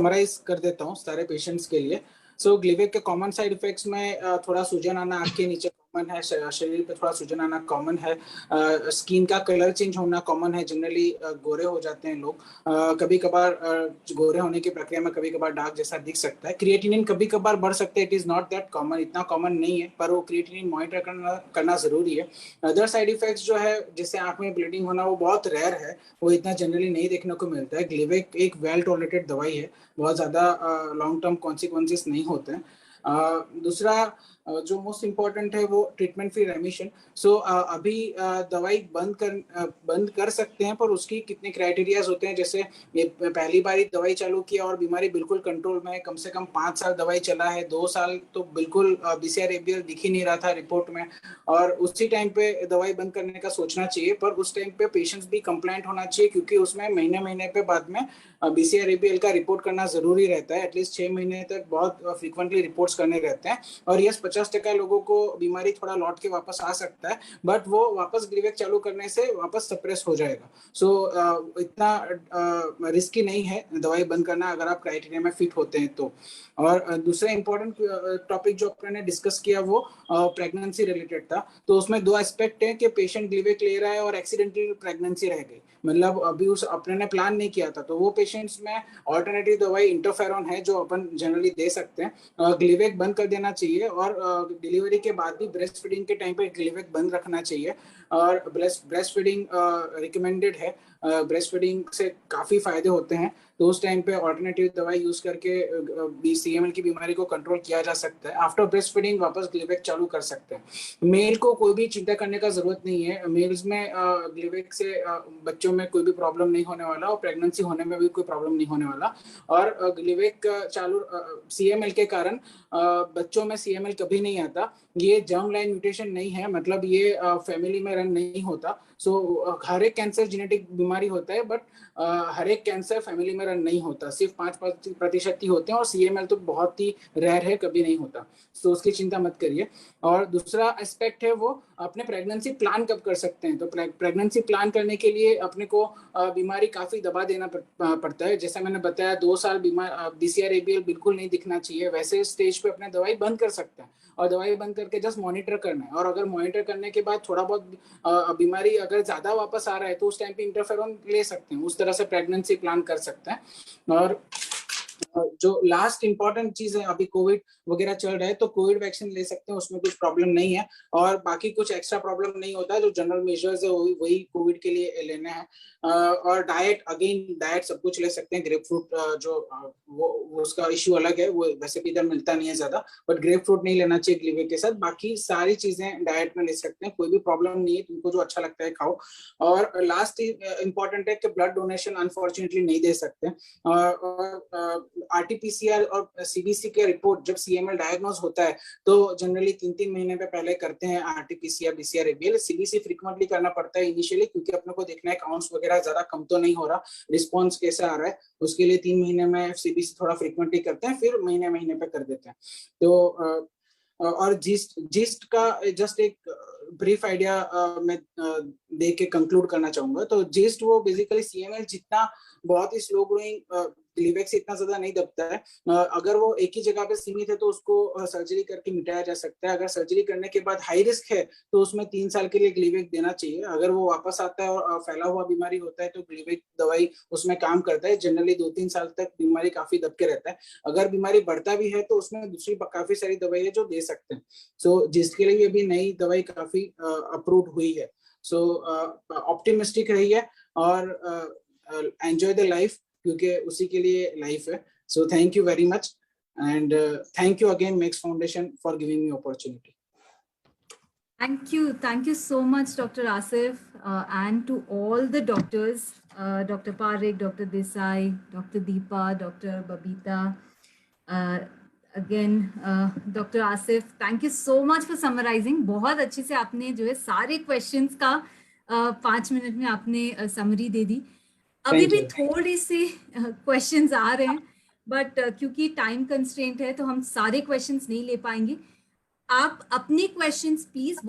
Summarise कर देता हूँ सारे पेशेंट्स के लिए। सो ग्लिवेक के कॉमन साइड इफेक्ट्स में थोड़ा सूजन आना आँख के नीचे कॉमन है, शरीर पे थोड़ा सूजन आना कॉमन है, स्किन का कलर चेंज होना कॉमन है, जनरली गोरे हो जाते हैं लोग, कभी कभार गोरे होने की प्रक्रिया में कभी कभार डार्क जैसा दिख सकता है, क्रिएटिनिन कभी कभार बढ़ सकता है, it is not that common, इतना कॉमन नहीं है, पर वो क्रिएटिनिन मॉनिटर करना जरूरी है। अदर साइड इफेक्ट्स जो है जैसे आंख में ब्लीडिंग होना वो बहुत रेयर है, वो इतना जनरली नहीं देखने को मिलता है। ग्लिवेक एक वेल टॉलरेटेड दवाई है, बहुत ज्यादा लॉन्ग टर्म कॉन्सिक्वेंसेस नहीं होते हैं। दूसरा जो मोस्ट इम्पोर्टेंट है वो ट्रीटमेंट फ्री रेमिशन। सो अभी दवाई बंद कर सकते हैं, पर उसकी कितने क्राइटेरियाज होते हैं, जैसे ये पहली बार दवाई चालू किया और बीमारी बिल्कुल कंट्रोल में है, कम से कम 5 साल दवाई चला है, 2 साल तो बिल्कुल बीसीआर एबीएल दिख ही नहीं रहा था रिपोर्ट में, और उसी टाइम पे दवाई बंद करने का सोचना चाहिए। पर उस टाइम पे पेशेंट्स भी कंप्लाइंट होना चाहिए, क्योंकि उसमें महीने महीने पे बाद में बीसीआर एबीएल का रिपोर्ट करना जरूरी रहता है, एटलीस्ट 6 महीने तक बहुत फ्रीक्वेंटली रिपोर्ट्स करने रहते हैं। और यस 50% लोगों को बीमारी थोड़ा लौट के वापस आ सकता है, बट वो वापस ग्लिवेक चालू करने से वापस सप्रेस हो जाएगा। सो इतना रिस्की नहीं है दवाई बंद करना, अगर आप क्राइटेरिया में फिट होते हैं तो। और दूसरा इंपॉर्टेंट टॉपिक जो अपने डिस्कस किया वो प्रेगनेंसी रिलेटेड था। तो उसमें 2 एस्पेक्ट है कि पेशेंट ग्लिवेक ले रहा है और एक्सीडेंटली प्रेगनेंसी रह गई, मतलब अभी उस अपने ने प्लान नहीं किया था, तो वो पेशेंट्स में ऑल्टरनेटिव दवाई इंटरफेरॉन है जो अपन जनरली दे सकते हैं। ग्लिवेक बंद कर देना चाहिए, और डिलीवरी के बाद भी ब्रेस्ट फीडिंग के टाइम पे ग्लिवेक बंद रखना चाहिए, और ब्रेस्ट फीडिंग रिकमेंडेड है, ब्रेस्ट फीडिंग से काफी फायदे होते हैं, तो उस टाइम पे ऑल्टरनेटिव दवाई यूज करके सीएमएल की बीमारी को कंट्रोल किया जा सकता है। आफ्टर ब्रेस्ट फीडिंग वापस ग्लिवेक चालू कर सकते हैं। मेल को कोई भी चिंता करने का जरूरत नहीं है, मेल्स में ग्लिवेक से बच्चों में कोई भी प्रॉब्लम नहीं होने वाला, और प्रेगनेंसी होने में भी कोई प्रॉब्लम नहीं होने वाला। और ग्लिवेक चालू सीएमएल के कारण बच्चों में सीएमएल कभी नहीं आता, ये जर्म लाइन म्यूटेशन नहीं है, मतलब ये फैमिली में रन नहीं होता। सो हर एक कैंसर जेनेटिक बीमारी होता है, बट हर एक कैंसर फैमिली में रन नहीं होता, सिर्फ 5% ही होते हैं, और सीएमएल तो बहुत ही रेयर है, कभी नहीं होता, तो उसकी चिंता मत करिए। और दूसरा एस्पेक्ट है वो अपने प्रेगनेंसी प्लान कब कर सकते हैं। तो प्रेगनेंसी प्लान करने के लिए अपने को बीमारी काफी दबा देना पड़ता है, जैसा मैंने बताया 2 साल बीसीआर एबीएल बिल्कुल नहीं दिखना चाहिए, वैसे स्टेज पे अपने दवाई बंद कर सकते हैं, और दवाई बंद करके जस्ट मॉनिटर करना है, और अगर मॉनिटर करने के बाद थोड़ा बहुत बीमारी अगर ज्यादा वापस आ रहा है तो उस टाइम पे इंटरफेरॉन ले सकते हैं, उस तरह से प्रेगनेंसी प्लान कर सकते हैं। और जो लास्ट इंपॉर्टेंट चीज है, अभी कोविड वगैरह चल रहा है, तो कोविड वैक्सीन ले सकते हैं, उसमें कुछ प्रॉब्लम नहीं है, और बाकी कुछ एक्स्ट्रा प्रॉब्लम नहीं होता है, जो जनरल मेजर्स है वही कोविड के लिए लेने हैं। और डाइट, अगेन डाइट सब कुछ ले सकते हैं, ग्रेप फ्रूट जो वो उसका इश्यू अलग है, वो वैसे भी इधर मिलता नहीं है ज्यादा, बट ग्रेप फ्रूट नहीं लेना चाहिए ग्लिवेक के साथ, बाकी सारी चीजें डाइट में ले सकते हैं, कोई भी प्रॉब्लम नहीं है, तुमको जो अच्छा लगता है खाओ। और लास्ट इंपॉर्टेंट है कि ब्लड डोनेशन अनफॉर्चुनेटली नहीं दे सकते, और आरटीपीसीआर और सीबीसी के रिपोर्ट जब सीएमएल डायग्नोज होता है तो जनरली 3-3 महीने पे पहले करते हैं RTPCR BCR ABL. CBC frequently करना पड़ता है इनिशियली, क्योंकि अपने को देखना है काउंट्स वगैरह ज्यादा कम तो नहीं हो रहा, रिस्पॉन्स कैसा आ रहा है, उसके लिए 3 महीने में सीबीसी थोड़ा फ्रीक्वेंटली करते हैं, फिर महीने महीने पे कर देते हैं। तो और जिस्ट का जस्ट एक ब्रीफ आइडिया मैं दे के कंक्लूड करना चाहूंगा। तो जिस्ट वो बेसिकली सीएमएल जितना बहुत ही स्लो ग्रोइंग ग्लिवेक से इतना ज्यादा नहीं दबता है, अगर वो एक ही जगह पे सीमित है तो उसको सर्जरी करके मिटाया जा सकता है, अगर सर्जरी करने के बाद हाई रिस्क है तो उसमें 3 साल के लिए ग्लिवेक देना चाहिए, अगर वो वापस आता है और फैला हुआ बीमारी होता है तो ग्लिवेक दवाई उसमें काम करता है, जनरली 2-3 साल तक बीमारी काफी दब के रहता है। अगर बीमारी बढ़ता भी है तो उसमें दूसरी काफी सारी दवाई है जो दे सकते हैं, सो जिसके लिए अभी नई दवाई काफी अप्रूव्ड हुई है। सो ऑप्टिमिस्टिक रहिए और एंजॉय द लाइफ, क्योंकि उसी के लिए लाइफ है। So thank you very much, and thank you again max foundation for giving me opportunity. Thank you so much, Dr. Asif, and to all the doctors, Dr. Parekh, Dr. Desai, Dr. Deepa, Dr. Babita. Again, Dr. Asif, thank you so much for summarizing. बहुत अच्छे से आपने जो है सारे questions का 5 minute में आपने समरी दे दी। अभी भी थोड़ी सी क्वेश्चंस आ रहे हैं, बट क्योंकि टाइम कंस्ट्रेंट है तो हम सारे क्वेश्चंस नहीं ले पाएंगे। आप अपने क्वेश्चंस प्लीज